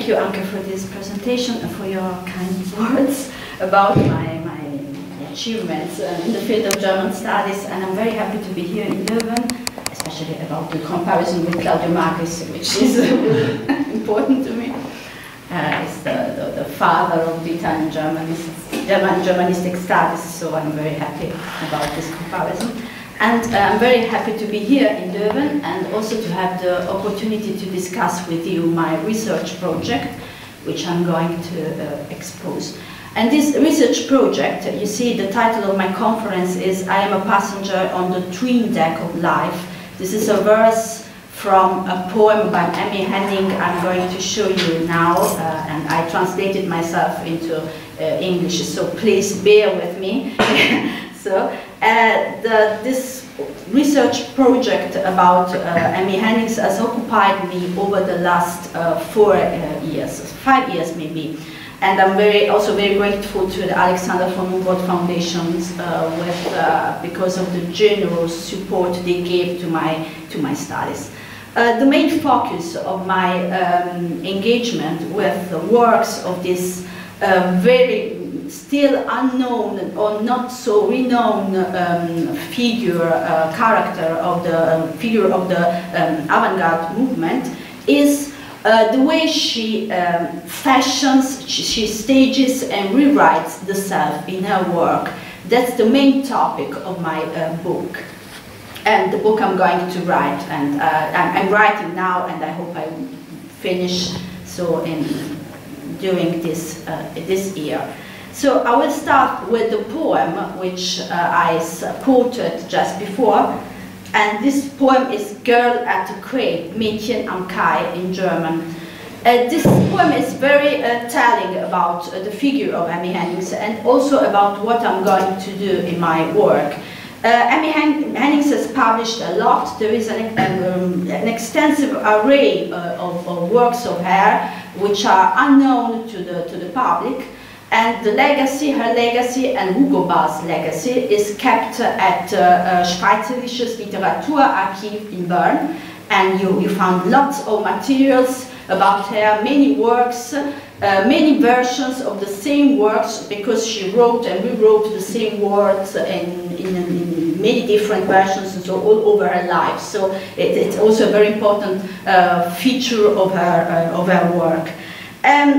thank you, Anke, for this presentation and for your kind words about my achievements in the field of German studies. And I'm very happy to be here in Leuven, especially about the comparison with Claudio Magris, which is important to me. He's the father of the Italian Germanistic studies, so I'm very happy about this comparison. And I'm very happy to be here in Leuven and also to have the opportunity to discuss with you my research project, which I'm going to expose. And this research project, you see the title of my conference is I am a passenger on the twin deck of life. This is a verse from a poem by Emmy Henning I'm going to show you now, and I translated myself into English, so please bear with me. So, this research project about Emmy Henning has occupied me over the last 5 years maybe. And I'm also very grateful to the Alexander von Humboldt Foundation because of the generous support they gave to my studies. The main focus of my engagement with the works of this very still unknown or not so renowned character of the avant-garde movement is the way she fashions, she stages and rewrites the self in her work. That's the main topic of my book. And the book I'm going to write, and I'm writing now, and I hope I finish during this year. So I will start with the poem which I quoted just before. And this poem is Girl at the Quay, Mädchen am Kai in German. This poem is very telling about the figure of Emmy Henning and also about what I'm going to do in my work. Emmy Henning has published a lot. There is an extensive array of works of her which are unknown to the public. And the legacy, her legacy, and Hugo Ball's legacy is kept at Schweizerisches Literaturarchiv in Bern, and you found lots of materials about her, many works, many versions of the same works, because she wrote and rewrote the same words in many different versions, and so all over her life. So it's also a very important feature of her work.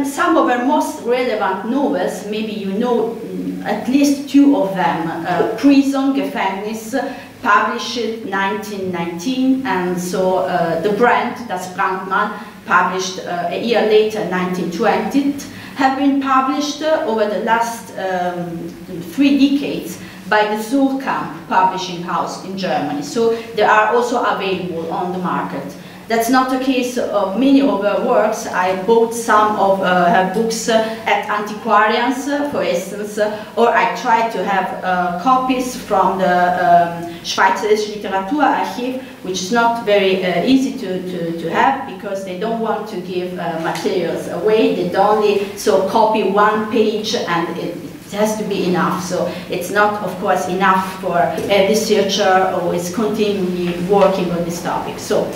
Some of her most relevant novels, maybe you know at least two of them, Prison, Gefängnis, published in 1919, and so The Brand, Das Brandmal, published a year later, 1920, have been published over the last 3 decades by the Suhrkamp publishing house in Germany. So they are also available on the market. That's not the case of many of her works. I bought some of her books at antiquarians, for instance, or I tried to have copies from the Schweizerisches Literaturarchiv, which is not very easy to have, because they don't want to give materials away. They only copy 1 page, and it has to be enough. So it's not, of course, enough for a researcher who is continually working on this topic. So.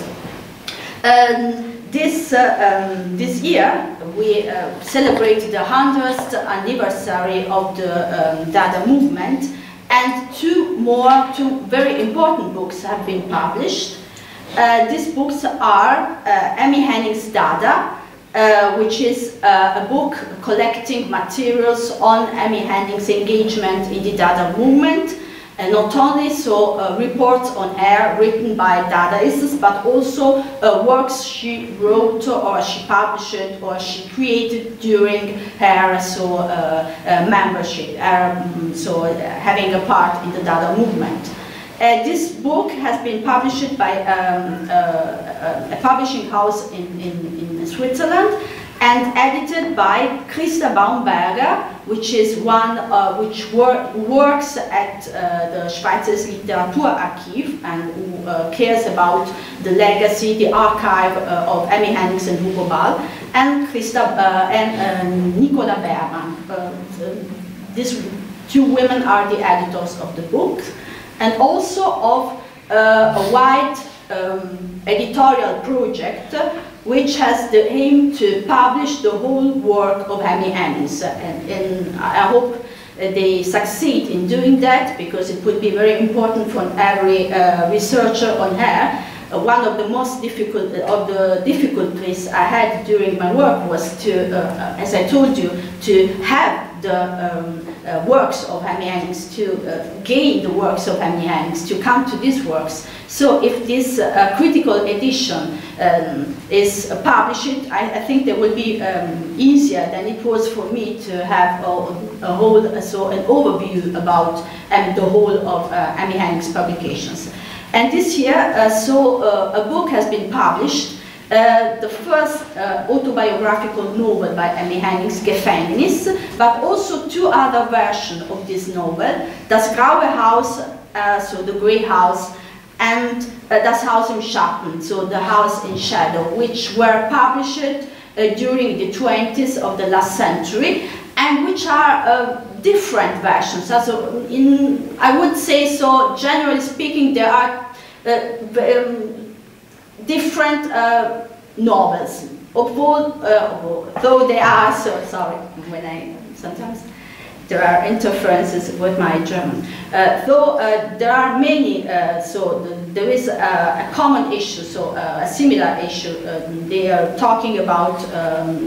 This year we celebrated the 100th anniversary of the Dada movement, and two very important books have been published. These books are Emmy Henning's Dada, which is a book collecting materials on Emmy Henning's engagement in the Dada movement. And not only reports on her written by Dadaists, but also works she wrote or she published or she created during her membership, having a part in the Dada movement. This book has been published by a publishing house in Switzerland, and edited by Christa Baumberger, which is one which works at the Schweizerisches Literaturarchiv and who cares about the legacy, the archive of Emmy Henning and Hugo Ball, and Nicola Berman. These two women are the editors of the book, and also of a wide editorial project which has the aim to publish the whole work of Amy Hennings. And I hope they succeed in doing that, because it would be very important for every researcher on her. One of the most difficulties I had during my work was to, as I told you, to have the works of Amy Hennings, to gain the works of Amy Hennings, to come to these works. So if this critical edition is published, I think that will be easier than it was for me to have a whole, so an overview about the whole of Amy Hennings' publications. And this year, a book has been published, the first autobiographical novel by Amy Hennings, Gefängnis, but also two other versions of this novel, Das Graue Haus, so the Grey House, and Das Haus im Schatten, so the House in Shadow, which were published during the 20s of the last century, and which are different versions. So I would say, so generally speaking, there are different novels, though they are, so sorry, when I sometimes there are interferences with my German. Though there are many, there is a common issue, so a similar issue. They are talking about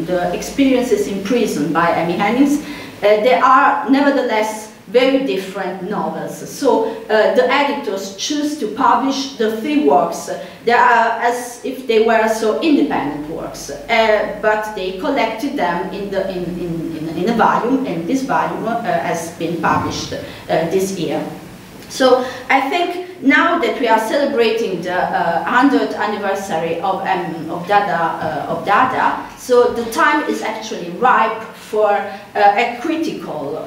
the experiences in prison by Amy Hennings. They are nevertheless very different novels. So the editors choose to publish the three works. They are as if they were so independent works, but they collected them in a volume, and this volume has been published this year. So I think now that we are celebrating the 100th anniversary of Dada, so the time is actually ripe for a critical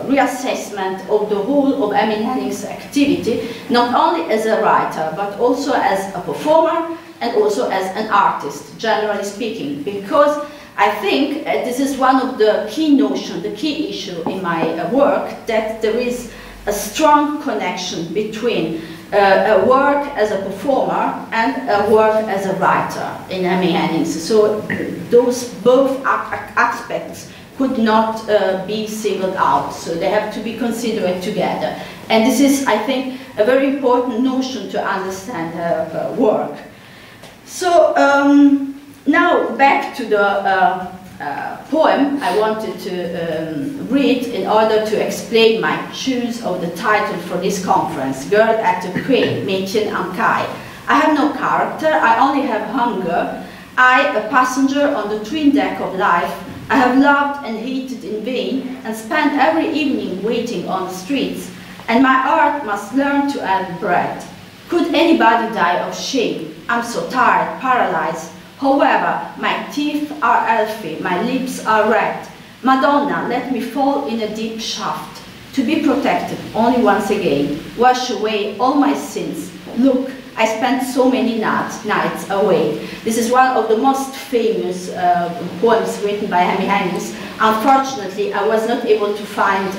reassessment of the whole of Amy Hennings' activity, not only as a writer, but also as a performer and also as an artist, generally speaking, because I think this is one of the key notions, the key issue in my work, that there is a strong connection between a work as a performer and a work as a writer in Amy Hennings. So those both aspects could not be singled out, so they have to be considered together. And this is, I think, a very important notion to understand her work. So now back to the poem I wanted to read in order to explain my choice of the title for this conference, Girl at the Crane, Mädchen am Kai. I have no character, I only have hunger. I, a passenger on the twin deck of life, I have loved and hated in vain, and spent every evening waiting on the streets, and my art must learn to earn bread. Could anybody die of shame? I'm so tired, paralyzed. However, my teeth are elfy, my lips are red. Madonna, let me fall in a deep shaft, to be protected only once again. Wash away all my sins. Look, I spent so many nights away. This is one of the most famous poems written by Amy Hennings. Unfortunately, I was not able to find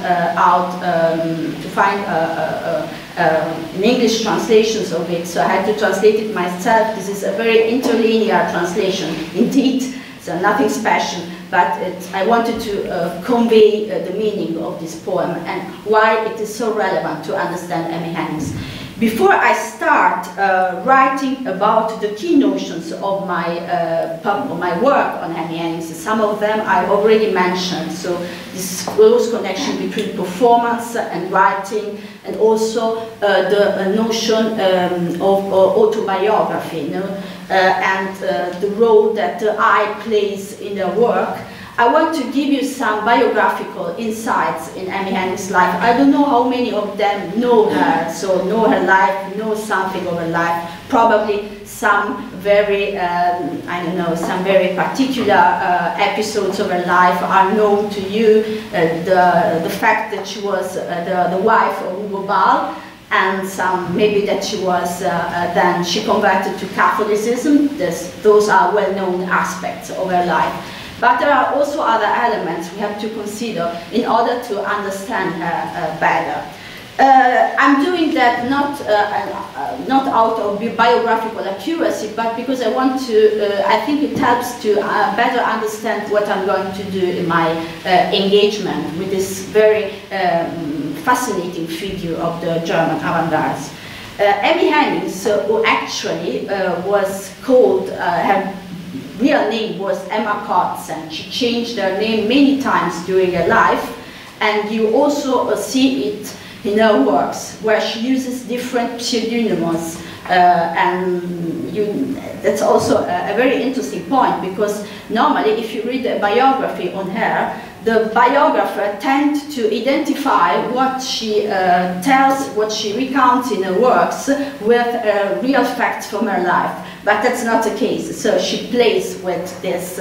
an English translations of it, so I had to translate it myself. This is a very interlinear translation, indeed, so nothing special, but I wanted to convey the meaning of this poem and why it is so relevant to understand Amy Hennings. Before I start writing about the key notions of my work on Amy Hennings, some of them I already mentioned, so this close connection between performance and writing, and also the notion of autobiography, you know, and the role that the I plays in the work. I want to give you some biographical insights in Amy Hennings' life. I don't know how many of them know her, so know her life, know something of her life. Probably some very, I don't know, some very particular episodes of her life are known to you. The fact that she was the wife of Hugo Ball, and some, maybe that she was, then she converted to Catholicism. Those are well-known aspects of her life. But there are also other elements we have to consider in order to understand her better. I'm doing that not out of biographical accuracy, but because I want to, I think it helps to better understand what I'm going to do in my engagement with this very fascinating figure of the German avant-garde. Amy Hennings, who actually was called, her real name was Emma Kotzen. She changed her name many times during her life, and you also see it in her works, where she uses different pseudonyms, and that's also a very interesting point, because normally if you read a biography on her, the biographer tends to identify what she tells, what she recounts in her works with real facts from her life. But that's not the case. So she plays with this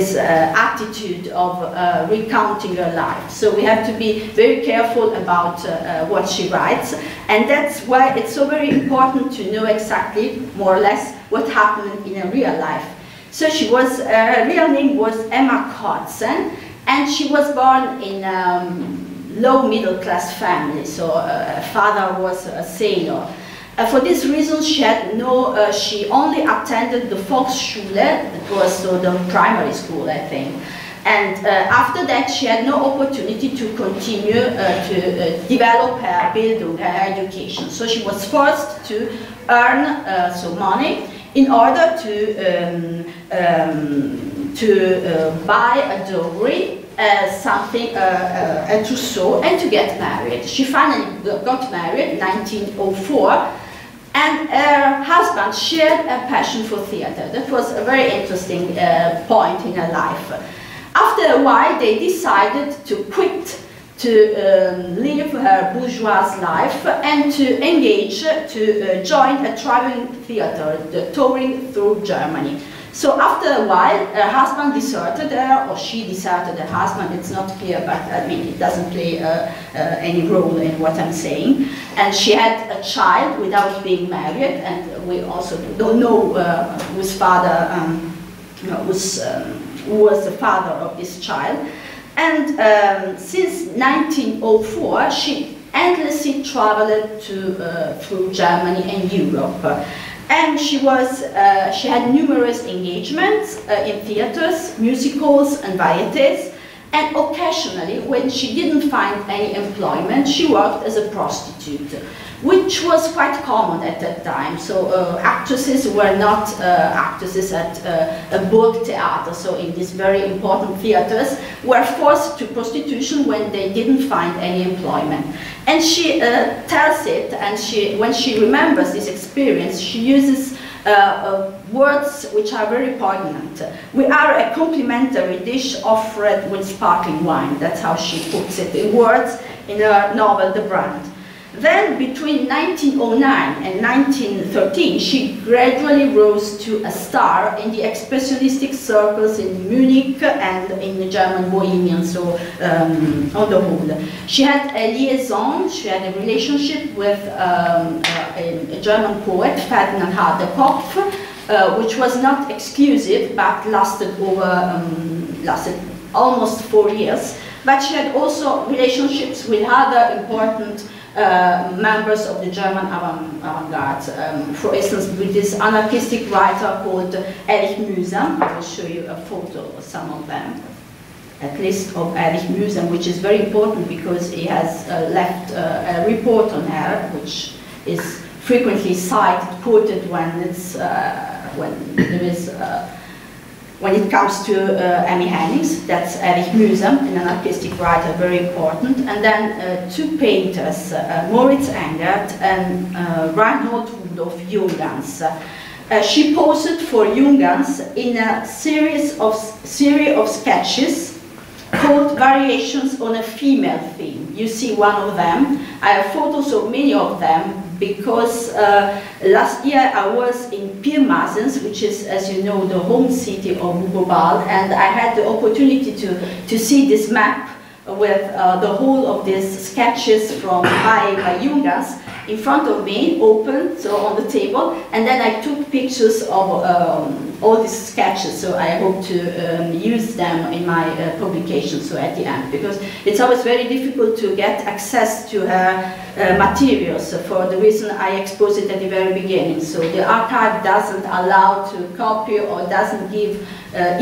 attitude of recounting her life. So we have to be very careful about what she writes, and that's why it's so very important to know exactly, more or less, what happened in her real life. So she was, her real name was Emma Kotzen, and she was born in a low middle class family. So her father was a sailor. For this reason, she had no, she only attended the Volksschule, that was the primary school, I think. And after that, she had no opportunity to continue to develop her Bildung, her education. So she was forced to earn money in order to buy a dowry, something, a trousseau, and to get married. She finally got married in 1904. And her husband shared a passion for theater. That was a very interesting point in her life. After a while, they decided to quit, to live her bourgeois life, and to engage, to join a traveling theater, touring through Germany. So after a while, her husband deserted her, or she deserted her husband, it's not clear, but I mean, it doesn't play any role in what I'm saying. And she had a child without being married, and we also don't know whose father, who was the father of this child. And since 1904, she endlessly traveled through Germany and Europe. And she had numerous engagements in theaters, musicals, and varieties. And occasionally, when she didn't find any employment, she worked as a prostitute, which was quite common at that time. So actresses were not actresses at a Burgtheater, so in these very important theaters, were forced to prostitution when they didn't find any employment. And she tells it, and when she remembers this experience, she uses words which are very poignant. We are a complimentary dish offered with sparkling wine. That's how she puts it in words in her novel, The Brand. Then, between 1909 and 1913, she gradually rose to a star in the expressionistic circles in Munich and in the German Bohemian, so on the whole. She had a liaison, she had a relationship with a German poet, Ferdinand Hardekopf, which was not exclusive, but lasted almost 4 years. But she had also relationships with other important members of the German avant-garde. For instance, with this anarchistic writer called Erich Mühsam. I will show you a photo of some of them, at least of Erich Mühsam, which is very important because he has left a report on her, which is frequently cited, quoted when it's when it comes to Amy Hennings. That's Erich Mühsam, an anarchistic writer, very important. And then two painters, Moritz Engert and Reinhold Rudolf Junghans. She posed for Junghans in a series of sketches called Variations on a Female Theme. You see one of them. I have photos of many of them because last year I was in Pirmasens, which is, as you know, the home city of Hugo Ball, and I had the opportunity to see this map with the whole of these sketches by Jungas in front of me, open, so on the table, and then I took pictures of all these sketches, so I hope to use them in my publication, so at the end, because it's always very difficult to get access to her materials for the reason I exposed it at the very beginning. So the archive doesn't allow to copy or doesn't give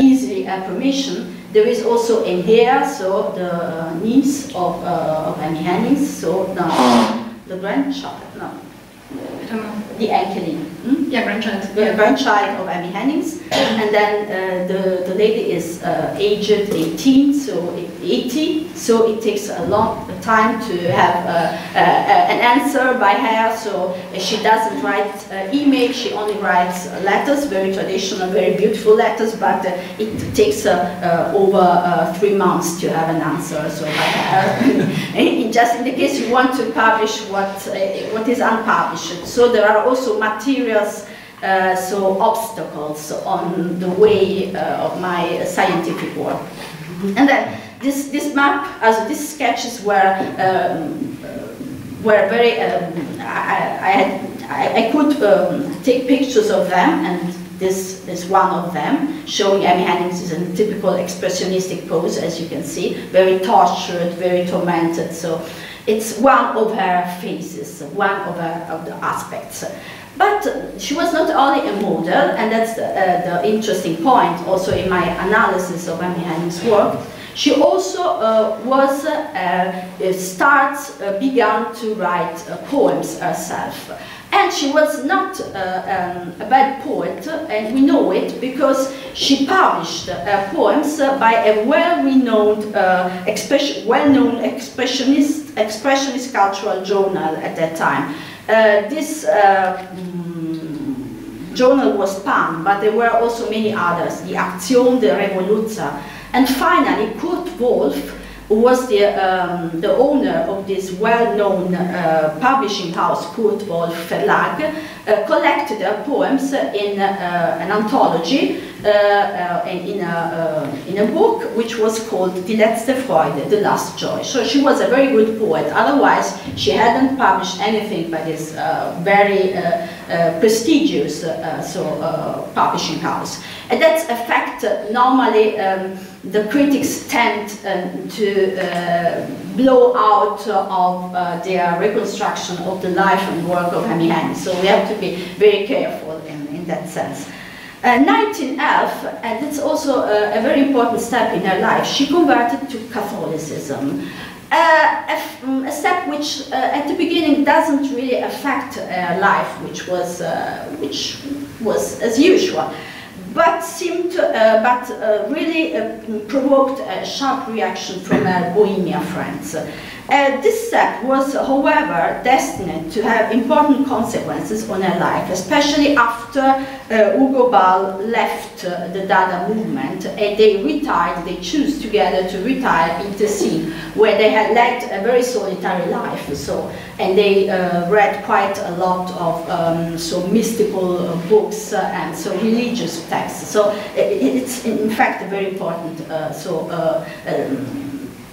easily permission. There is also in here, so the niece of Amy Hennings, so no, the grandchild, no, I don't know. the Enkelin. Yeah, grandchild. The grandchild of Amy Hennings, and then the lady is aged 18, so 80, so it takes a long time to have an answer by her, so she doesn't write email, she only writes letters, very traditional, very beautiful letters, but it takes over 3 months to have an answer, so by her. Just in the case you want to publish what is unpublished. So there are also materials, so obstacles on the way of my scientific work. And then this map, as these sketches were very, I could take pictures of them, and this is one of them, showing Amy Hennings is in a typical expressionistic pose, as you can see, very tortured, very tormented. So it's one of her faces, one of the aspects. But she was not only a model, and that's the interesting point also in my analysis of Amy Hennings' work. She also began to write poems herself. And she was not a bad poet, and we know it because she published poems by a well-renowned expressionist cultural journal at that time. This journal was PAN, but there were also many others, the Aktion, the Revolution. And finally, Kurt Wolf, who was the owner of this well-known publishing house, Kurt Wolf Verlag, collected her poems in an anthology, in a book which was called Die letzte Freude, The Last Joy. So she was a very good poet, otherwise she hadn't published anything by this very prestigious publishing house. And that's a fact normally the critics tend to blow out of their reconstruction of the life and work of Amy Hennings. So we have to be very careful in that sense. 1911, and it's also a very important step in her life, she converted to Catholicism. A step which at the beginning doesn't really affect her life, which was as usual, but really provoked a sharp reaction from her Bohemian friends. This step was, however, destined to have important consequences on her life, especially after Hugo Ball left the Dada movement, and they retired, they chose together to retire in Tessin, where they had led a very solitary life. So, and they read quite a lot of mystical books and so religious texts. So it's in fact a very important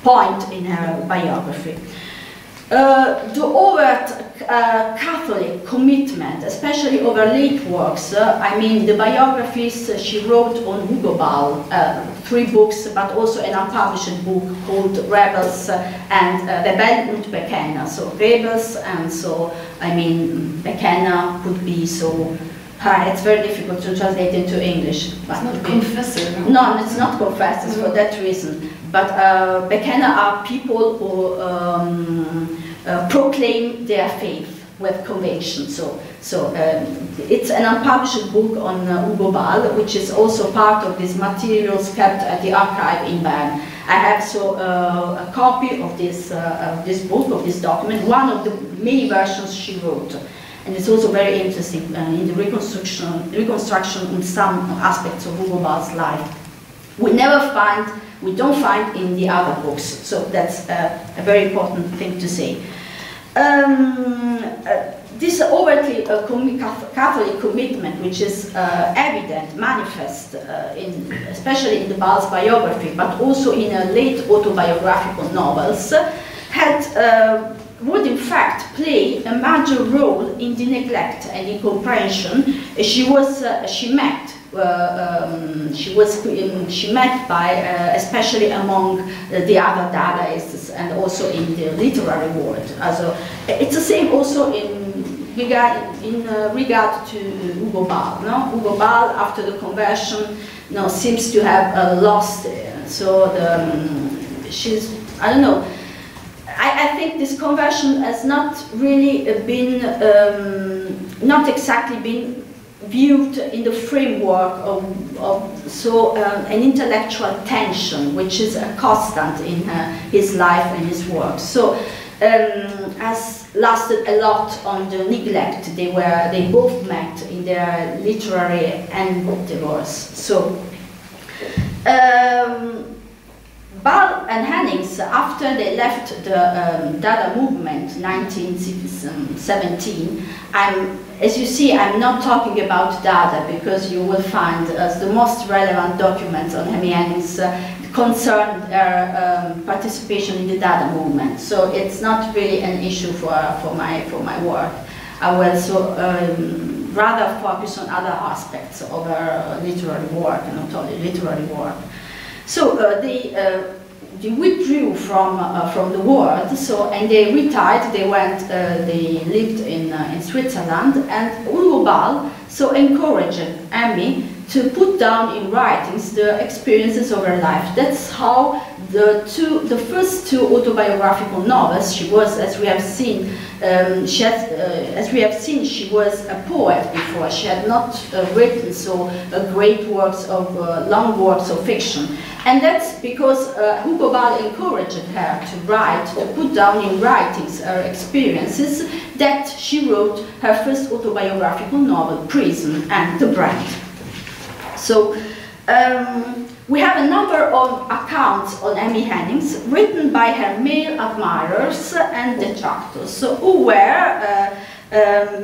point in her biography. The overt Catholic commitment, especially over late works, I mean the biographies she wrote on Hugo Ball, 3 books, but also an unpublished book called Rebels and Rebellen und Bekenner. So rebels, and so, I mean, Bekenner could be so. It's very difficult to translate into English. It's not confessor. No, it's not confessors for that reason. But Bekenner are people who proclaim their faith with conviction. So it's an unpublished book on Hugo Ball, which is also part of these materials kept at the archive in Bern. I have a copy of this book, of this document, one of the many versions she wrote. And it's also very interesting in the reconstruction on some aspects of Hugo Ball's life. We don't find in the other books, so that's a very important thing to say. this overtly Catholic commitment, which is evident, manifest, especially in the Ball's biography, but also in her late autobiographical novels, would in fact play a major role in the neglect and incomprehension she met by, especially among the other Dadaists and also in the literary world. Also, it's the same also in regard to Hugo Ball. No? Hugo Ball, after the conversion, seems to have lost. I don't know. I think this conversion has not really been, not exactly been viewed in the framework of an intellectual tension, which is a constant in his life and his work. So, has lasted a lot on the neglect they both met in their literary endeavors. So, Ball and Hennings, after they left the Dada movement, 1917, as you see, I'm not talking about Dada because you will find the most relevant documents on Amy Hennings concern her participation in the Dada movement. So it's not really an issue for my work. I will rather focus on other aspects of her literary work, and not only literary work. So they withdrew from the world. So and they retired. They lived in Switzerland. And Hugo Ball encouraged Amy to put down in writings the experiences of her life. That's how the first two autobiographical novels. She was, as we have seen, she was a poet before. She had not written great works of long works of fiction, and that's because Hugo Ball encouraged her to write, to put down in writings her experiences. That she wrote her first autobiographical novel, Prison and the Brand. So. We have a number of accounts on Amy Hennings written by her male admirers and detractors, who were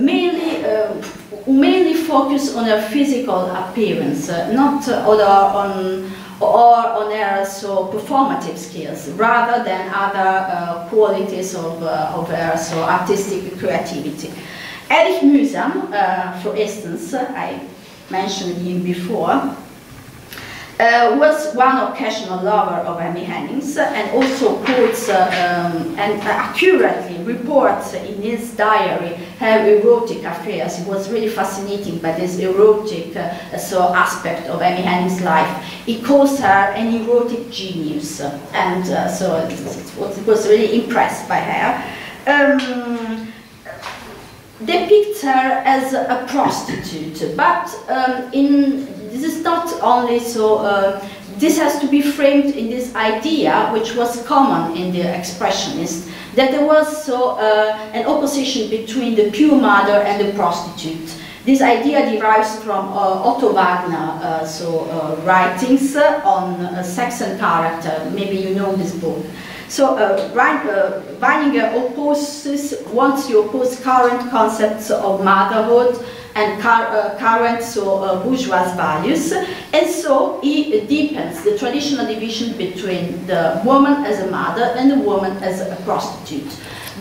mainly focused on her physical appearance, not on her performative skills, rather than other qualities of her artistic creativity. Erich Mühsam, for instance, I mentioned him before. Was one occasional lover of Amy Hennings, and also quotes and accurately reports in his diary her erotic affairs. He was really fascinated by this erotic aspect of Amy Hennings' life. He calls her an erotic genius, and he was really impressed by her. Depicts her as a prostitute, but this is not only this has to be framed in this idea, which was common in the Expressionists, that there was an opposition between the pure mother and the prostitute. This idea derives from Otto Wagner, writings on Sex and Character. Maybe you know this book. So Weininger wants to oppose current concepts of motherhood and current bourgeois values, and so he deepens the traditional division between the woman as a mother and the woman as a prostitute.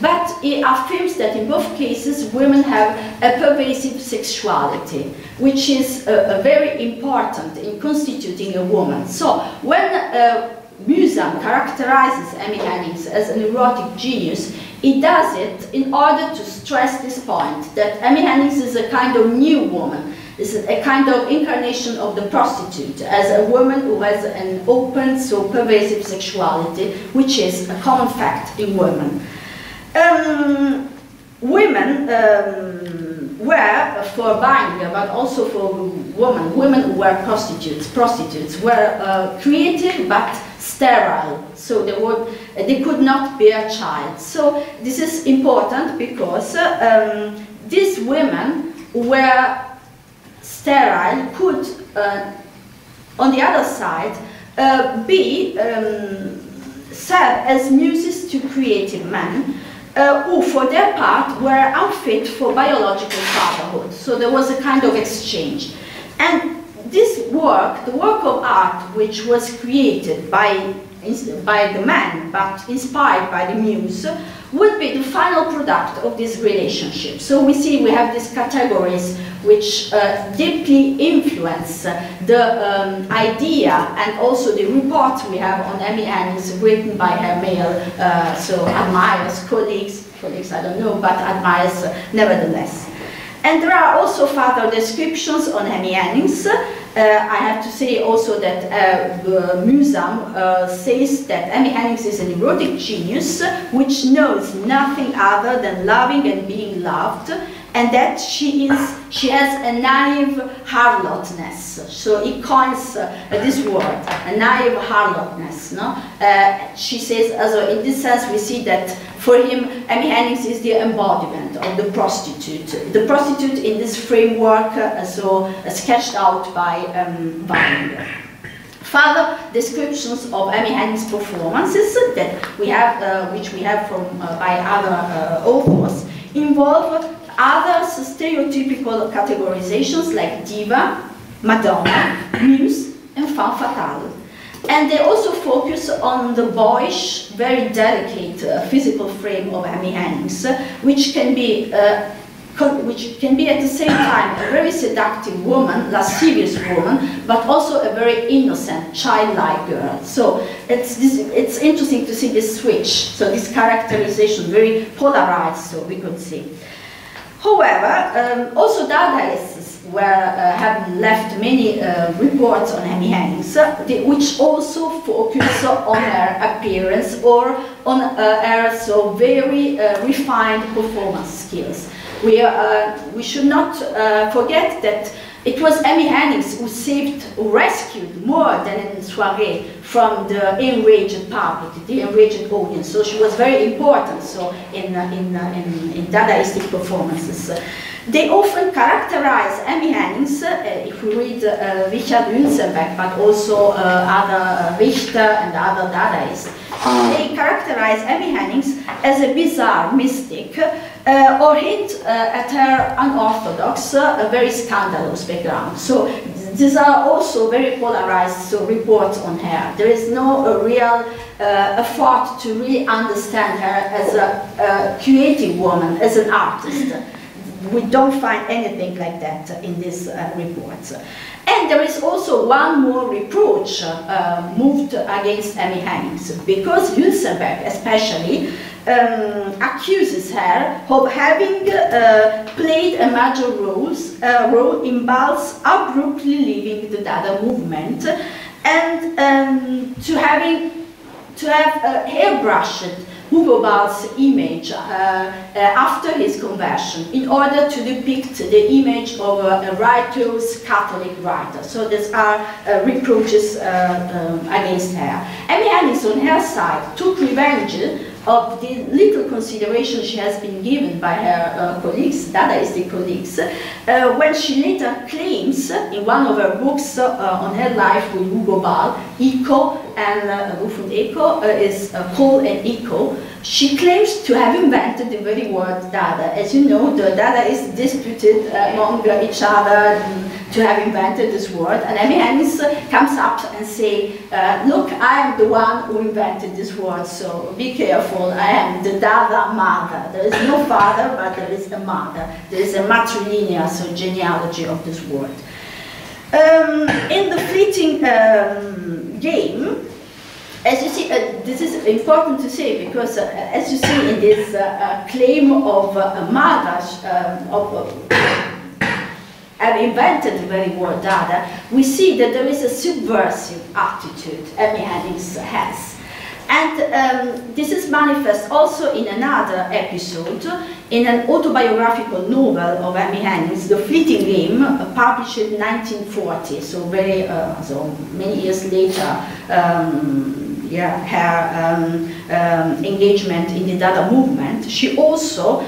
But he affirms that in both cases women have a pervasive sexuality, which is very important in constituting a woman. So when Mühsam characterizes Amy Hennings as an erotic genius, he does it in order to stress this point, that Amy Hennings is a kind of new woman, is a kind of incarnation of the prostitute, as a woman who has an open, pervasive sexuality, which is a common fact in women. Women were, for Weininger, but also for women who were prostitutes were creative but sterile, so they could not bear a child. So this is important because these women who were sterile could, on the other side, serve as muses to creative men, who for their part were unfit for biological fatherhood. So there was a kind of exchange. And this work, the work of art, which was created by the man, but inspired by the muse, would be the final product of this relationship. So we see we have these categories which deeply influence the idea and also the report we have on Amy Hennings written by her male, so admirers, colleagues I don't know, but admirers nevertheless. And there are also further descriptions on Amy Hennings. I have to say also that the museum says that Amy Hennings is an erotic genius which knows nothing other than loving and being loved, and that she has a naive harlotness. So he coins this word, a naive harlotness. No? She says, also in this sense, we see that for him, Amy Hennings is the embodiment of the prostitute. The prostitute in this framework, sketched out by Weininger. Further descriptions of Amy Hennings' performances that we have, which we have from by other authors, involve other stereotypical categorizations like diva, Madonna, muse, and femme fatale. And they also focus on the boyish, very delicate physical frame of Amy Hennings, which can be at the same time a very seductive woman, lascivious woman, but also a very innocent, childlike girl. So it's interesting to see this switch, so this characterization, very polarized, so we could see. However, also Dadaists have left many reports on Amy Hennings, which also focus on her appearance or on her so very refined performance skills. We should not forget that it was Amy Hennings who rescued more than in Soirée from the enraged public, the enraged audience. So she was very important. So in Dadaistic performances, they often characterize Amy Hennings. If we read Richard Hülsenbeck, but also other Richter and other Dadaists, they characterize Amy Hennings as a bizarre mystic, or hint at her unorthodox, very scandalous background. So these are also very polarized reports on her. There is no real effort to really understand her as a creative woman, as an artist. We don't find anything like that in these reports. And there is also one more reproach moved against Amy Hennings, because Hülsenbeck especially accuses her of having played a major role in Ball's abruptly leaving the Dada movement, and to have airbrushed Hugo Ball's image after his conversion in order to depict the image of a righteous Catholic writer. So these are reproaches against her. Amy Hennings on her side took revenge of the little consideration she has been given by her colleagues, Dadaistic colleagues, when she later claims in one of her books on her life with Hugo Ball, Eco and Ruf und Eco is Call and Eco. She claims to have invented the very word Dada. As you know, the Dadaists disputed among each other to have invented this word, and Amy Hennings comes up and say, look, I am the one who invented this word, so be careful, I am the Dada mother. There is no father, but there is a mother. There is a matrilineal, so genealogy of this word. In the fleeting game, as you see, this is important to say because, as you see in this claim of mothers, have invented the very word Dada, we see that there is a subversive attitude Amy Hennings has. And this is manifest also in another episode, in an autobiographical novel of Amy Hennings, The Fleeting Game, published in 1940, so very, so many years later, her engagement in the Dada movement. She also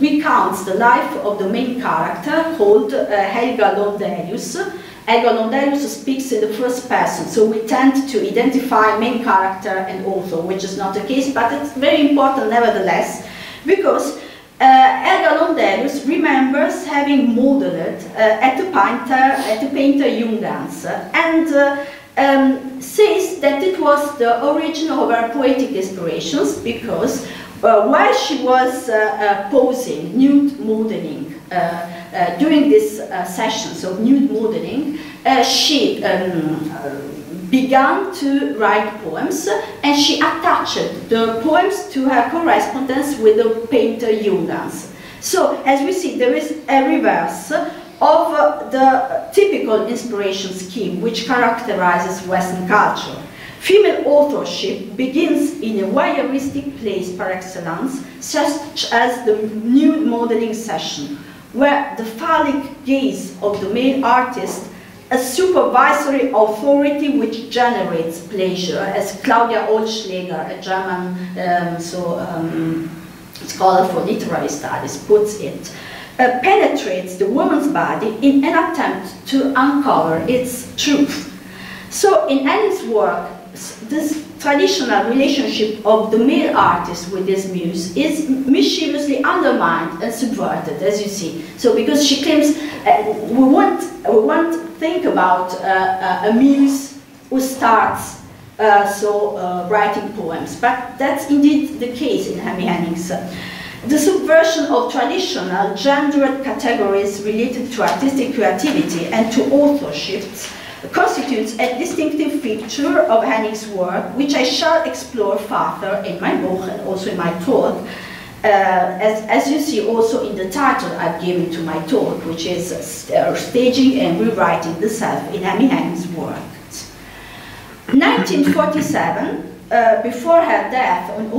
recounts the life of the main character called Helga Londelius, Helga Londelius speaks in the first person, so we tend to identify main character and author, which is not the case, but it's very important nevertheless, because Helga Londelius remembers having modeled at the painter Junghans, and says that it was the origin of her poetic inspirations, because while she was posing, nude modeling, during these sessions of nude modeling, she began to write poems, and she attached the poems to her correspondence with the painter Junghans. So, as we see, there is a reverse of the typical inspiration scheme which characterizes Western culture. Female authorship begins in a voyeuristic place par excellence, such as the nude modeling session, where the phallic gaze of the male artist, a supervisory authority which generates pleasure, as Claudia Ohlschläger, a German scholar for literary studies, puts it, penetrates the woman's body in an attempt to uncover its truth. So in Henning's work, this traditional relationship of the male artist with his muse is mischievously undermined and subverted, as you see. So because she claims we won't think about a muse who starts writing poems, but that's indeed the case in Hemi Henning's. The subversion of traditional gendered categories related to artistic creativity and to authorship constitutes a distinctive feature of Henning's work, which I shall explore further in my book and also in my talk, as you see also in the title I've given to my talk, which is Staging and Rewriting the Self in Hemi Henning's work. 1947, before her death on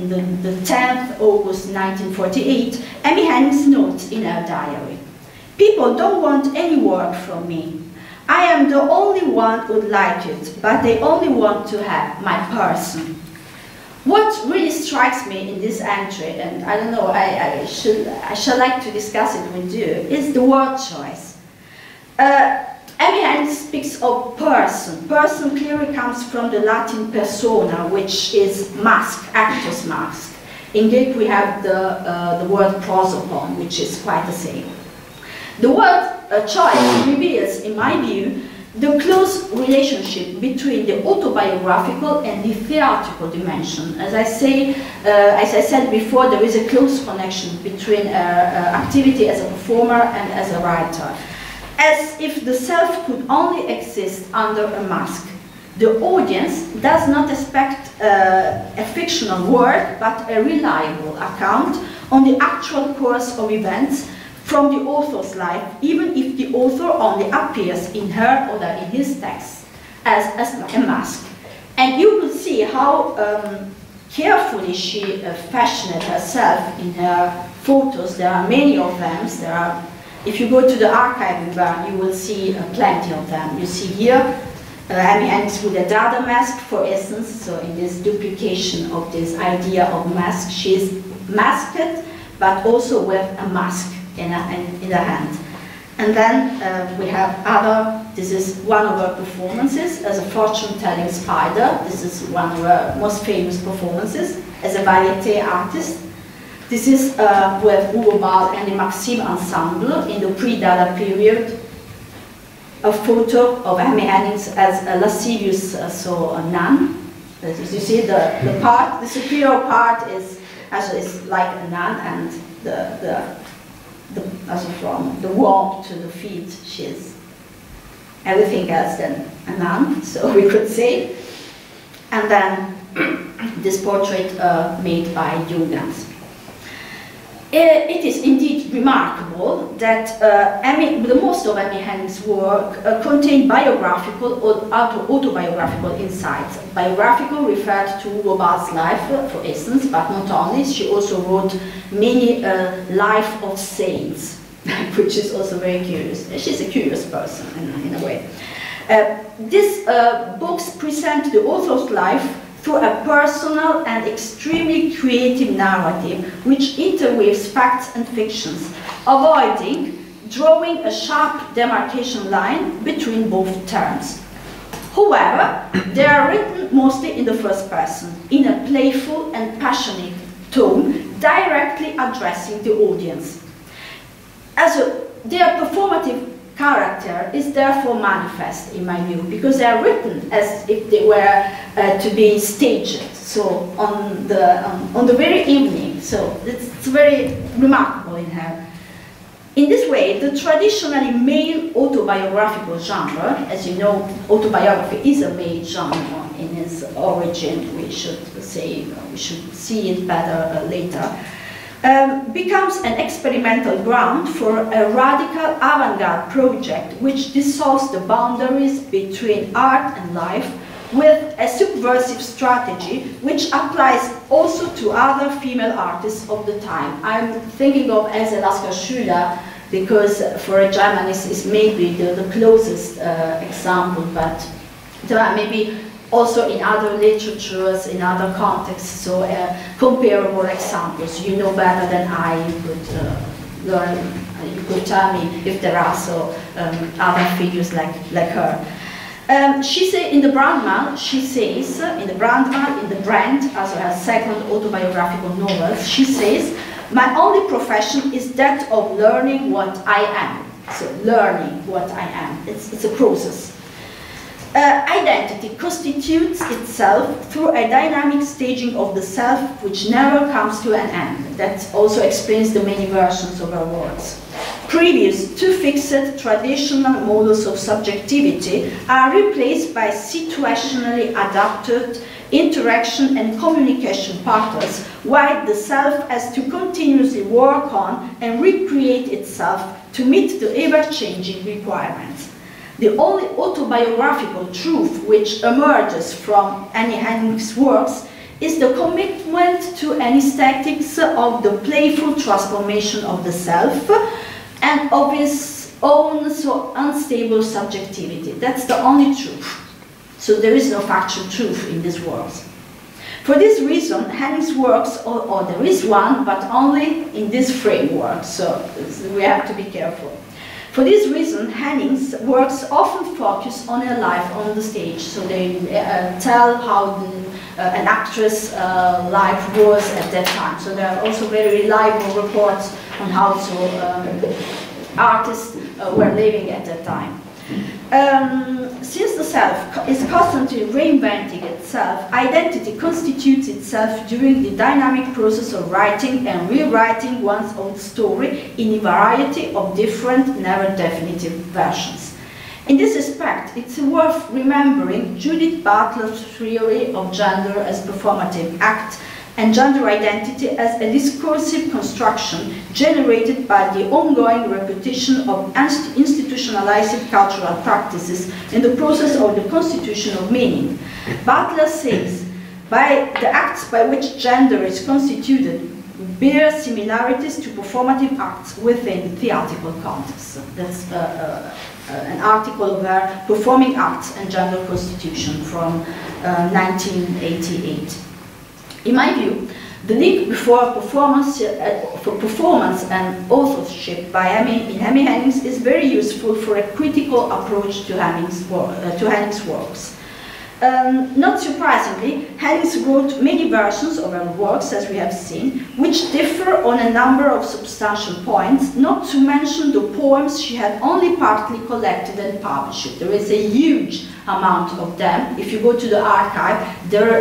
the 10th August 1948, Hemi Henning notes in her diary, "People don't want any work from me. I am the only one who'd like it, but they only want to have my person." What really strikes me in this entry, and I don't know, I shall like to discuss it with you, is the word choice. Hemi Henning speaks of person. Person clearly comes from the Latin persona, which is mask, actor's mask. In Greek we have the word prosopon, which is quite the same. The word choice reveals, in my view, the close relationship between the autobiographical and the theatrical dimension. As I said before, there is a close connection between activity as a performer and as a writer. As if the self could only exist under a mask. The audience does not expect a fictional work, but a reliable account on the actual course of events from the author's life, even if the author only appears in her or in his text as a mask. And you will see how carefully she fashioned herself in her photos. There are many of them. If you go to the archive, you will see plenty of them. You see here, Hemi Henning with a Dada mask, for instance. So in this duplication of this idea of mask, she is masked, but also with a mask in the hand. And then we have this is one of her performances as a fortune-telling spider. This is one of her most famous performances as a variété artist. This is with Hugo Ball and the Maxim Ensemble in the pre-Dada period. A photo of Hemi Henning as a lascivious nun. As you see, the superior part is like a nun, and from the womb to the feet, she's everything else than a nun, so we could say. And then this portrait made by Junghans. It is indeed remarkable that most of Hemi Henning's work contained biographical or autobiographical insights. Biographical referred to Hugo Ball's life, for instance, but not only. She also wrote many life of saints, which is also very curious. She's a curious person in a way. These books present the author's life through a personal and extremely creative narrative which interweaves facts and fictions, avoiding drawing a sharp demarcation line between both terms. However, they are written mostly in the first person, in a playful and passionate tone, directly addressing the audience. Their performative character is therefore manifest, in my view, because they are written as if they were to be staged, so on the very evening. So it's very remarkable in her. In this way, the traditionally male autobiographical genre, as you know, autobiography is a male genre in its origin, we should see it better later, becomes an experimental ground for a radical avant-garde project which dissolves the boundaries between art and life with a subversive strategy which applies also to other female artists of the time. I'm thinking of Else Lasker Schüler because for a Germanist is maybe the closest example, but there are maybe also in other literatures, in other contexts, so comparable examples. You know better than I, you could tell me if there are other figures like her. She says in the Brandman, in the Brand, as her second autobiographical novel, she says, "My only profession is that of learning what I am." So learning what I am, it's a process. Identity constitutes itself through a dynamic staging of the self which never comes to an end. That also explains the many versions of her works. Previous to fixed traditional models of subjectivity are replaced by situationally adapted interaction and communication patterns, while the self has to continuously work on and recreate itself to meet the ever-changing requirements. The only autobiographical truth which emerges from Annie Hennig's works is the commitment to an aesthetics of the playful transformation of the self and of his own so unstable subjectivity. That's the only truth. So there is no factual truth in these works. For this reason, Hennig's works, or there is one, but only in this framework, so we have to be careful. For this reason, Hennig's works often focus on her life on the stage, so they tell how an actress' life was at that time. So there are also very reliable reports on how artists were living at that time. Since the self is constantly reinventing itself, identity constitutes itself during the dynamic process of writing and rewriting one's own story in a variety of different, never definitive versions. In this respect, it's worth remembering Judith Butler's theory of gender as performative act and gender identity as a discursive construction generated by the ongoing repetition of institutionalized cultural practices in the process of the constitution of meaning. Butler says, by the acts by which gender is constituted bear similarities to performative acts within theatrical context. That's an article of her Performing Acts and Gender Constitution from 1988. In my view, the link for performance and authorship by Annie Hennig is very useful for a critical approach to Hennig's works. Not surprisingly, Hennig wrote many versions of her works, as we have seen, which differ on a number of substantial points, not to mention the poems she had only partly collected and published. There is a huge amount of them. If you go to the archive,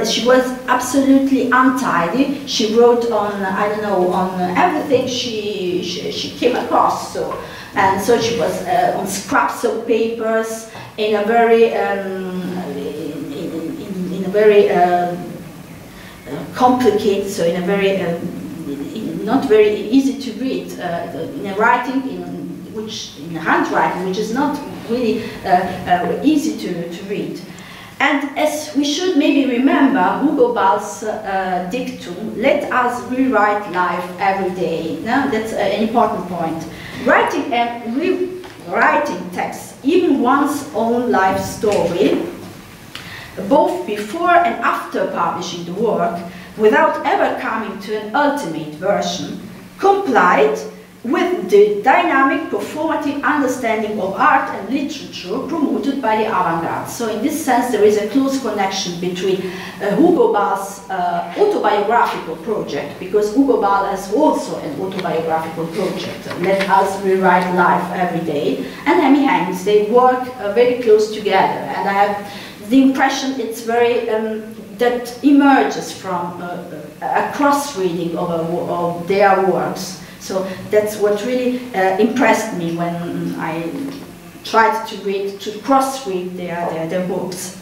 she was absolutely untidy. She wrote on, I don't know, on everything she came across. And so she was on scraps of papers in a very complicated, so in a very not very easy to read, in a writing in a handwriting which is not really easy to read. And as we should maybe remember Hugo Ball's dictum, let us rewrite life every day. Now that's an important point. Writing and rewriting text, even one's own life story, both before and after publishing the work, without ever coming to an ultimate version, complied with the dynamic performative understanding of art and literature promoted by the avant-garde. So in this sense there is a close connection between Hugo Ball's autobiographical project, because Hugo Ball has also an autobiographical project, Let Us Rewrite Life Every Day, and Amy Hennig's. They work very close together, and I have the impression it's very that emerges from a cross-reading of their works. So that's what really impressed me when I tried to cross-read their books.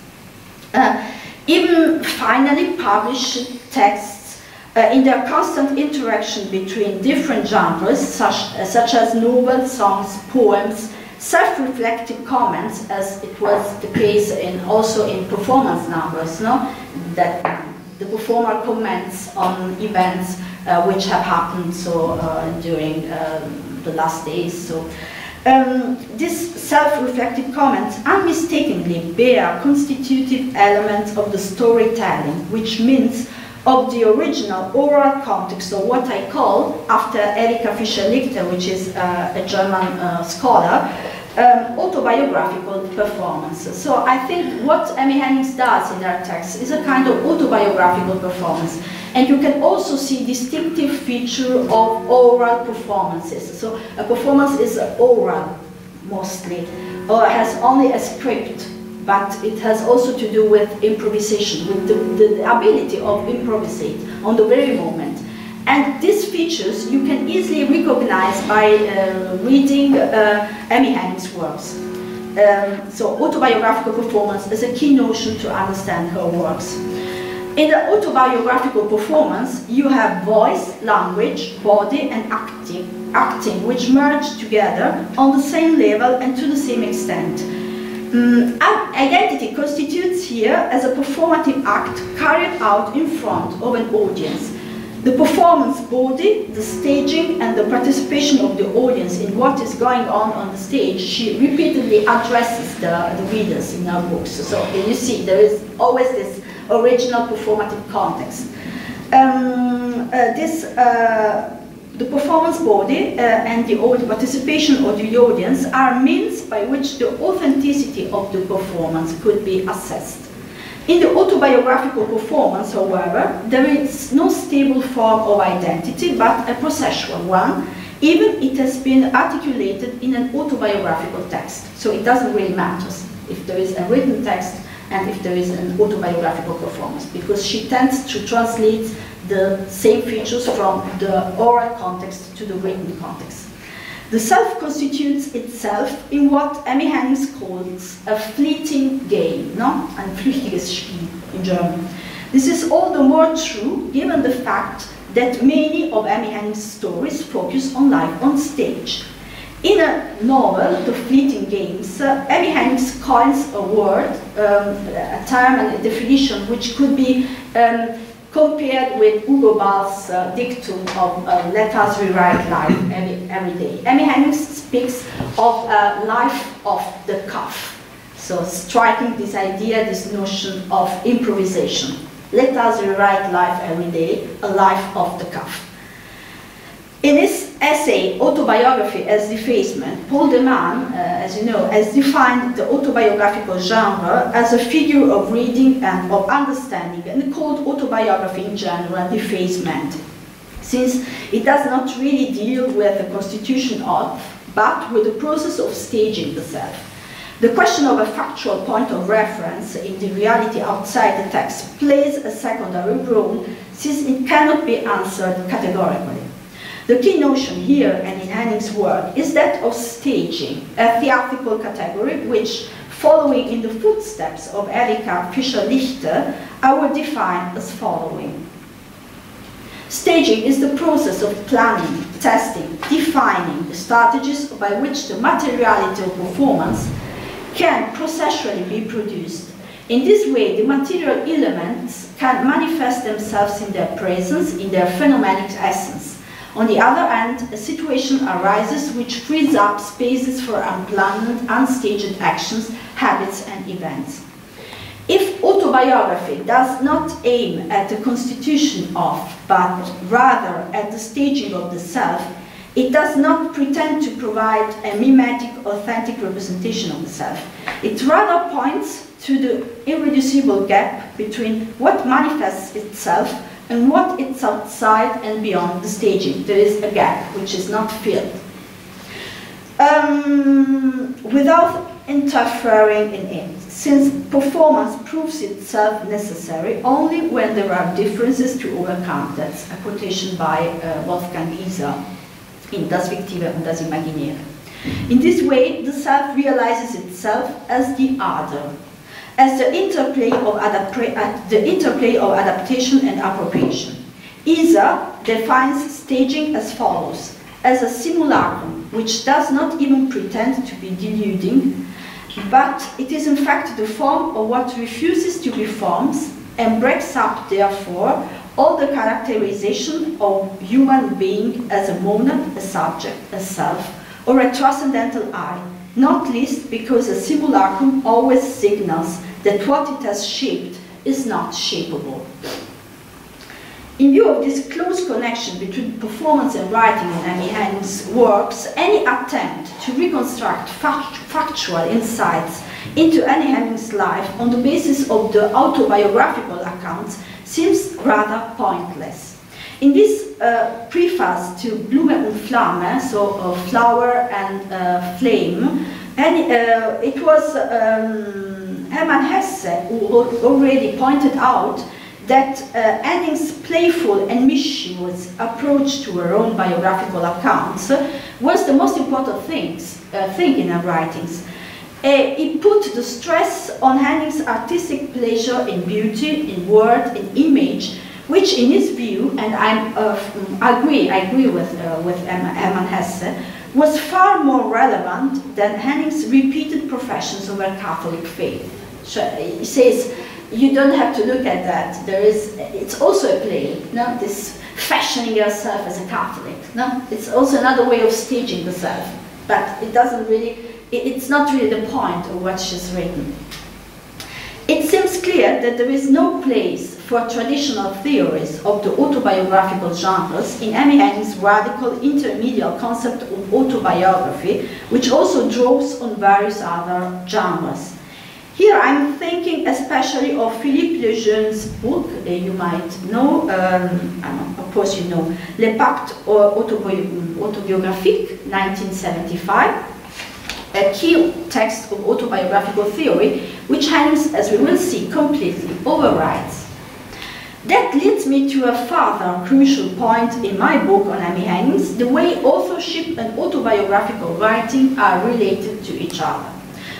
Even finally published texts in their constant interaction between different genres, such as novels, songs, poems, self-reflective comments, as it was the case also in performance numbers, no? That the performer comments on events which have happened during the last days. So these self-reflective comments unmistakably bear constitutive elements of the storytelling, which means of the original oral context, or what I call, after Erika Fischer-Lichter, which is a German scholar, autobiographical performances. So I think what Amy Hennig does in her text is a kind of autobiographical performance. And you can also see distinctive feature of oral performances. So a performance is oral, mostly, or has only a script, but it has also to do with improvisation, with the ability of improvisate on the very moment. And these features you can easily recognize by reading Amy Hennig's works. So autobiographical performance is a key notion to understand her works. In the autobiographical performance, you have voice, language, body, and acting, which merge together on the same level and to the same extent. Identity constitutes here as a performative act carried out in front of an audience. The performance body, the staging, and the participation of the audience in what is going on the stage, she repeatedly addresses the readers in her books. So you see, there is always this original performative context. The performance body and the participation of the audience are means by which the authenticity of the performance could be assessed. In the autobiographical performance, however, there is no stable form of identity, but a processual one, even it has been articulated in an autobiographical text. So it doesn't really matter if there is a written text and if there is an autobiographical performance, because she tends to translate the same features from the oral context to the written context. The self constitutes itself in what Amy Hennig calls a fleeting game, no? Ein flüchtiges Spiel in German. This is all the more true given the fact that many of Amy Hennig's stories focus on life on stage. In a novel, The Fleeting Games, Amy Hennig coins a word, a term and a definition which could be compared with Hugo Ball's dictum of let us rewrite life every day. Amy Hennig speaks of a life of the cuff. So striking this idea, this notion of improvisation. Let us rewrite life every day, a life of the cuff. In his essay, Autobiography as Defacement, Paul de Man, as you know, has defined the autobiographical genre as a figure of reading and of understanding, and called autobiography in general defacement, since it does not really deal with the constitution of, but with the process of staging the self. The question of a factual point of reference in the reality outside the text plays a secondary role, since it cannot be answered categorically. The key notion here and in Hennig's work is that of staging, a theatrical category which, following in the footsteps of Erika Fischer-Lichter, I would define as following. Staging is the process of planning, testing, defining the strategies by which the materiality of performance can processually be produced. In this way, the material elements can manifest themselves in their presence, in their phenomenon essence. On the other hand, a situation arises which frees up spaces for unplanned, unstaged actions, habits, and events. If autobiography does not aim at the constitution of, but rather at the staging of the self, It does not pretend to provide a mimetic, authentic representation of the self. It rather points to the irreducible gap between what manifests itself and what is outside and beyond the staging. There is a gap which is not filled. Without interfering in it, since performance proves itself necessary only when there are differences to overcome. That's a quotation by Wolfgang Iser in Das Fiktive und das Imaginäre. In this way, the self realizes itself as the other, as the interplay of adaptation and appropriation. Iser defines staging as follows: as a simulacrum, which does not even pretend to be deluding, but it is in fact the form of what refuses to be forms and breaks up, therefore, all the characterization of human being as a monad, a subject, a self, or a transcendental I, not least because a simulacrum always signals that what it has shaped is not shapeable. In view of this close connection between performance and writing in Amy Hennig's works, any attempt to reconstruct factual insights into Annie Hennig's life on the basis of the autobiographical accounts seems rather pointless. In this preface to Blume und Flamme, so flower and flame, it was Hermann Hesse who already pointed out that Hennig's playful and mischievous approach to her own biographical accounts was the most important thing in her writings. He put the stress on Hennig's artistic pleasure in beauty, in word, in image, which in his view, and I agree with Hermann Hesse, was far more relevant than Hennig's repeated professions of her Catholic faith. So he says, you don't have to look at that. It's also a play, no? This fashioning yourself as a Catholic, no? It's also another way of staging the self, but it doesn't really, it's not really the point of what she's written. It seems clear that there is no place for traditional theories of the autobiographical genres in Amy Hennig's radical intermediate concept of autobiography, which also draws on various other genres. Here I'm thinking especially of Philippe Lejeune's book, you might know, of course you know, Le Pacte Autobiographique, 1975, a key text of autobiographical theory, which Hennig, as we will see, completely overrides. That leads me to a further crucial point in my book on Amy Hennig, the way authorship and autobiographical writing are related to each other.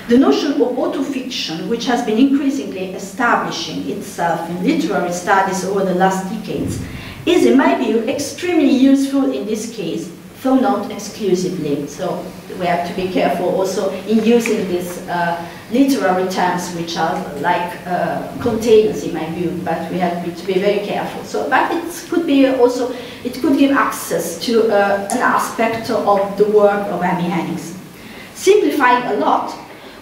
The notion of autofiction, which has been increasingly establishing itself in literary studies over the last decades, is, in my view, extremely useful in this case, though not exclusively. So we have to be careful also in using these literary terms, which are like containers in my view, but we have to be very careful. So, but it could be also, it could give access to an aspect of the work of Amy Hennig. Simplifying a lot,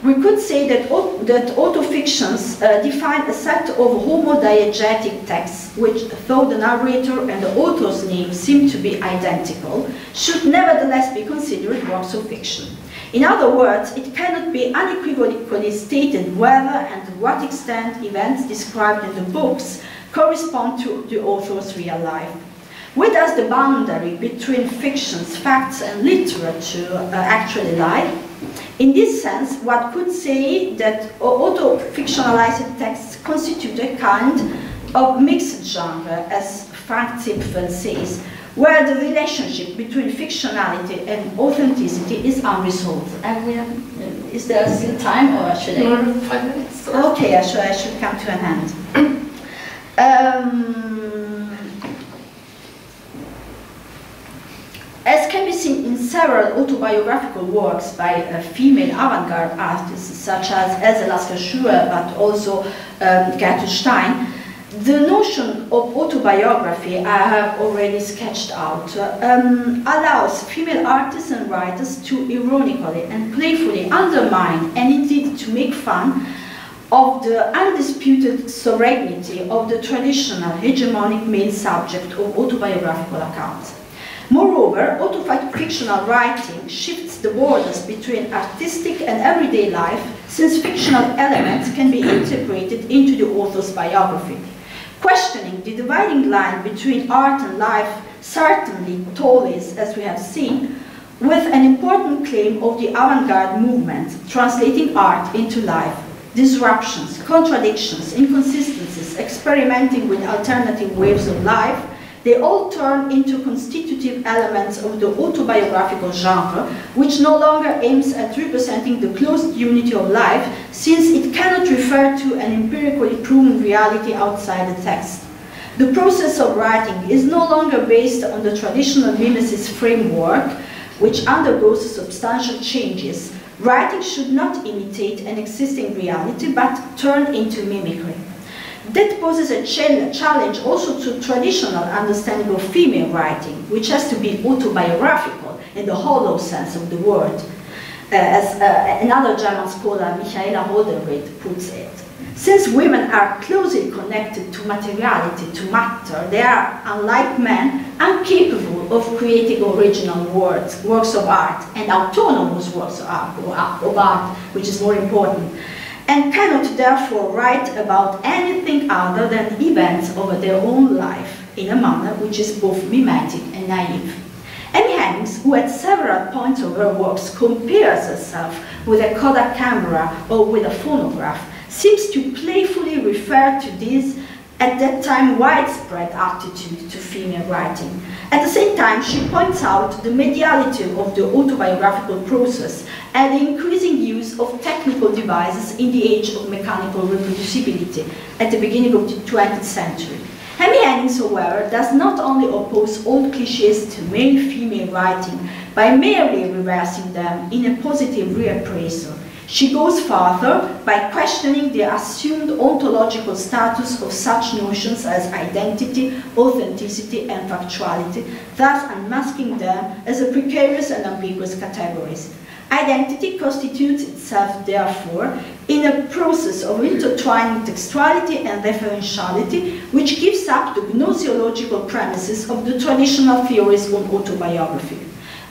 we could say that autofictions define a set of homodiegetic texts which, though the narrator and the author's name seem to be identical, should nevertheless be considered works of fiction. In other words, it cannot be unequivocally stated whether and to what extent events described in the books correspond to the author's real life. Where does the boundary between fictions, facts, and literature actually lie? In this sense, one could say that auto-fictionalized texts constitute a kind of mixed genre, as Frank Zipfel says, where the relationship between fictionality and authenticity is unresolved. Is there still time, or should I? 5 minutes. Okay, I should come to an end. As can be seen in several autobiographical works by female avant-garde artists such as Else Lasker-Schürer, but also Gertrude Stein, the notion of autobiography I have already sketched out allows female artists and writers to ironically and playfully undermine and indeed to make fun of the undisputed sovereignty of the traditional hegemonic male subject of autobiographical accounts. Moreover, autofictional writing shifts the borders between artistic and everyday life, since fictional elements can be integrated into the author's biography. Questioning the dividing line between art and life certainly tallies, as we have seen, with an important claim of the avant-garde movement, translating art into life. Disruptions, contradictions, inconsistencies, experimenting with alternative waves of life, they all turn into constitutive elements of the autobiographical genre, which no longer aims at representing the closed unity of life, since it cannot refer to an empirically proven reality outside the text. The process of writing is no longer based on the traditional mimesis framework, which undergoes substantial changes. Writing should not imitate an existing reality, but turn into mimicry. That poses a challenge also to traditional understanding of female writing, which has to be autobiographical in the hollow sense of the word, as another German scholar, Michaela Holderried, puts it. Since women are closely connected to materiality, to matter, they are, unlike men, incapable of creating original works of art, and autonomous works of art, which is more important, and cannot therefore write about anything other than events over their own life in a manner which is both mimetic and naive. Amy Hennings, who at several points of her works compares herself with a Kodak camera or with a phonograph, seems to playfully refer to this at that time widespread attitude to female writing. At the same time, she points out the mediality of the autobiographical process and the increasing use of technical devices in the age of mechanical reproducibility at the beginning of the 20th century. Amy Hennings, however, does not only oppose old cliches to male-female writing by merely reversing them in a positive reappraisal. She goes further by questioning the assumed ontological status of such notions as identity, authenticity, and factuality, thus unmasking them as a precarious and ambiguous categories. Identity constitutes itself, therefore, in a process of intertwining textuality and referentiality, which gives up the gnoseological premises of the traditional theories on autobiography.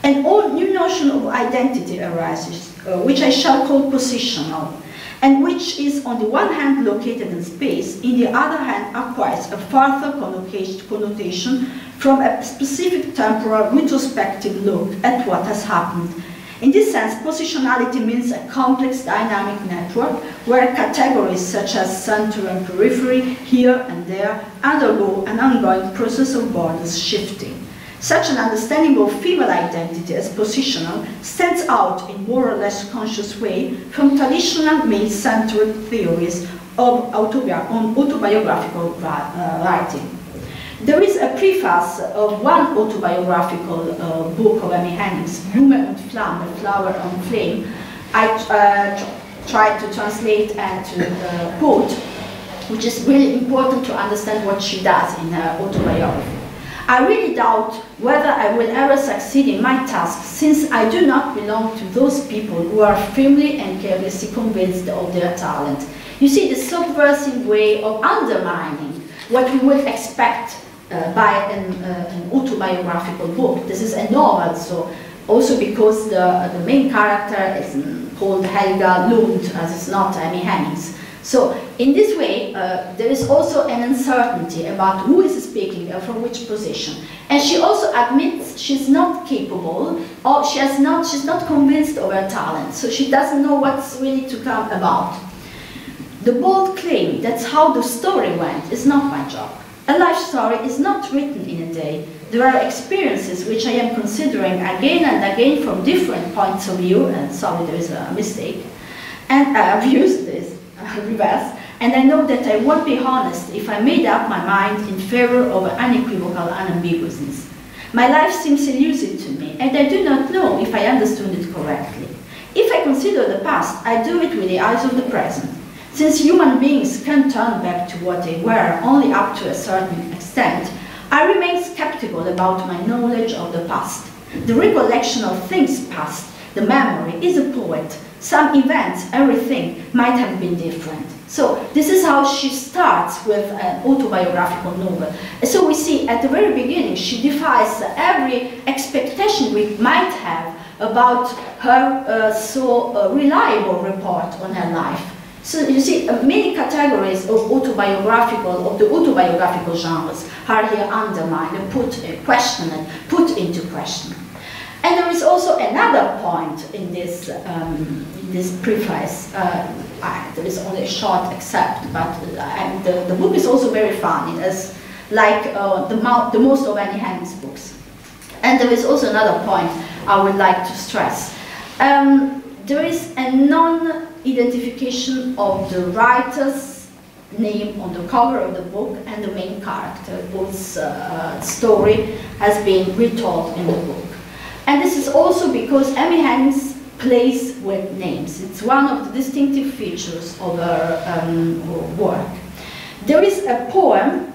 An all new notion of identity arises, which I shall call positional, and which is on the one hand located in space, in the other hand acquires a further connotation from a specific temporal retrospective look at what has happened. In this sense, positionality means a complex dynamic network where categories such as center and periphery, here and there, undergo an ongoing process of borders shifting. Such an understanding of female identity as positional stands out in more or less conscious way from traditional male-centered theories of autobiographical writing. There is a preface of one autobiographical book of Amy Hennings, Blume und Flamme, Flower and Flame. I tried to translate and to quote, which is really important to understand what she does in her autobiography. I really doubt whether I will ever succeed in my task, since I do not belong to those people who are firmly and carelessly convinced of their talent. You see, the subversive way of undermining what we would expect by an autobiographical book. This is a novel, so also because the main character is called Helga Lund, as it's not Amy Hennings. So in this way, there is also an uncertainty about who is speaking from which position. And she also admits she's not capable, or she's not convinced of her talent, so she doesn't know what's really to come about. The bold claim, that's how the story went, is not my job. A life story is not written in a day. There are experiences which I am considering again and again from different points of view, and sorry, there is a mistake, and I've used this reverse, and I know that I won't be honest if I made up my mind in favor of unequivocal unambiguousness. My life seems elusive to me, and I do not know if I understood it correctly. If I consider the past, I do it with the eyes of the present. Since human beings can turn back to what they were only up to a certain extent, I remain skeptical about my knowledge of the past. The recollection of things past, the memory, is a poet, some events, everything might have been different. So this is how she starts with an autobiographical novel. So we see at the very beginning, she defies every expectation we might have about her reliable report on her life. So you see, many categories of the autobiographical genres are here undermined and put into question. And there is also another point in this preface. There is only a short excerpt, but the book is also very fun. It is like the most of Annie Henning's books. And there is also another point I would like to stress. There is a non-identification of the writer's name on the cover of the book and the main character whose story has been retold in the book. And this is also because Amy Henning plays with names. It's one of the distinctive features of her work. There is a poem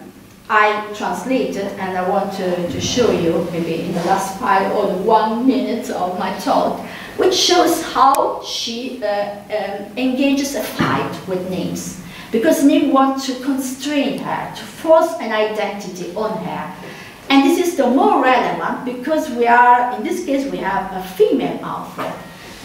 I translated, and I want to show you, maybe in the last 5 or 1 minute of my talk, which shows how she engages a fight with names. Because names want to constrain her, to force an identity on her. And this is the more relevant because we are, in this case, we have a female author.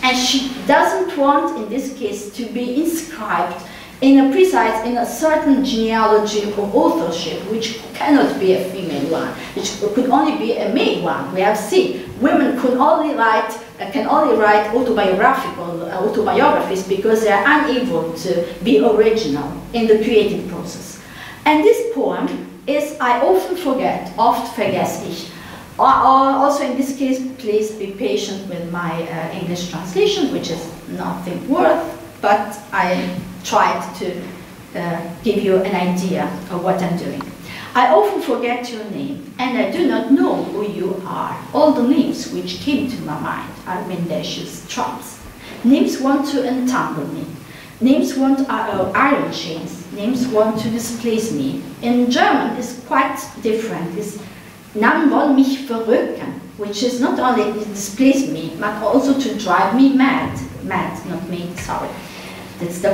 And she doesn't want, in this case, to be inscribed in a certain genealogy of authorship, which cannot be a female one, which could only be a male one. We have seen women can only write autobiographies because they are unable to be original in the creative process. And this poem is I often forget, oft vergesse ich. Also in this case, please be patient with my English translation, which is nothing worth, but I tried to give you an idea of what I'm doing. I often forget your name, and I do not know who you are. All the names which came to my mind are mendacious trumps. Names want to entangle me. Names want iron chains. Names want to displace me. In German, it's quite different. It's Namen wollen mich verrücken, which is not only to displace me, but also to drive me mad. Mad, not me, sorry. That's the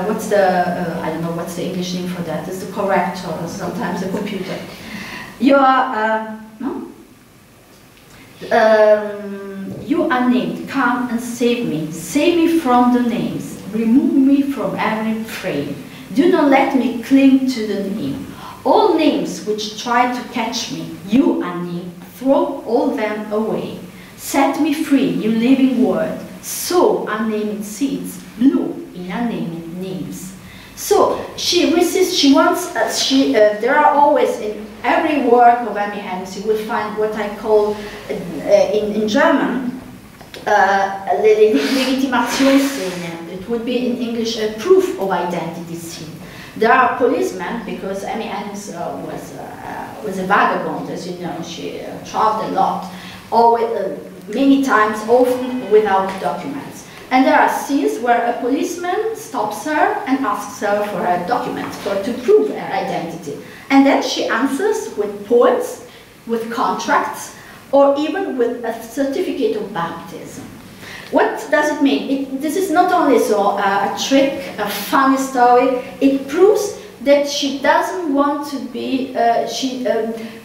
what's the, I don't know what's the English name for that. It's the corrector, or sometimes the computer. You are, no? You are named, come and save me. Save me from the names. Remove me from every frame. Do not let me cling to the name. All names which try to catch me, you are named, throw all them away. Set me free, you living word. Sow unnamed seeds, bloom in unnamed names. So she resists, she wants, there are always in every work of Amy Henning, you will find what I call in German, Legitimationsszene. It would be in English a proof of identity scene. There are policemen, because Amy Henning was a vagabond, as you know, she traveled a lot, always, many times, often without documents. And there are scenes where a policeman stops her and asks her for her documents to prove her identity. And then she answers with poems, with contracts, or even with a certificate of baptism. What does it mean? This is not only a trick, a funny story, it proves that she doesn't want to be, she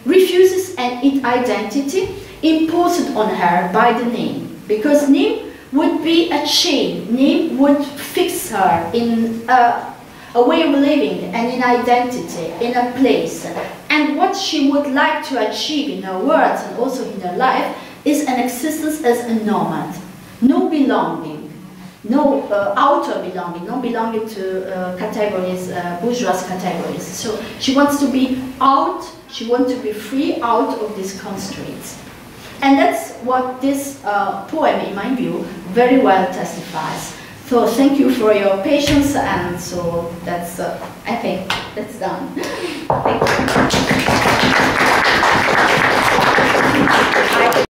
refuses an identity imposed on her by the name. Because name would be a chain, name would fix her in a way of living and in identity, in a place. And what she would like to achieve in her words and also in her life is an existence as a nomad. No belonging, no outer belonging, no belonging to categories, bourgeois categories. So she wants to be out, she wants to be free out of these constraints. And that's what this poem, in my view, very well testifies. So thank you for your patience, and so that's, I think, that's done. Thank you.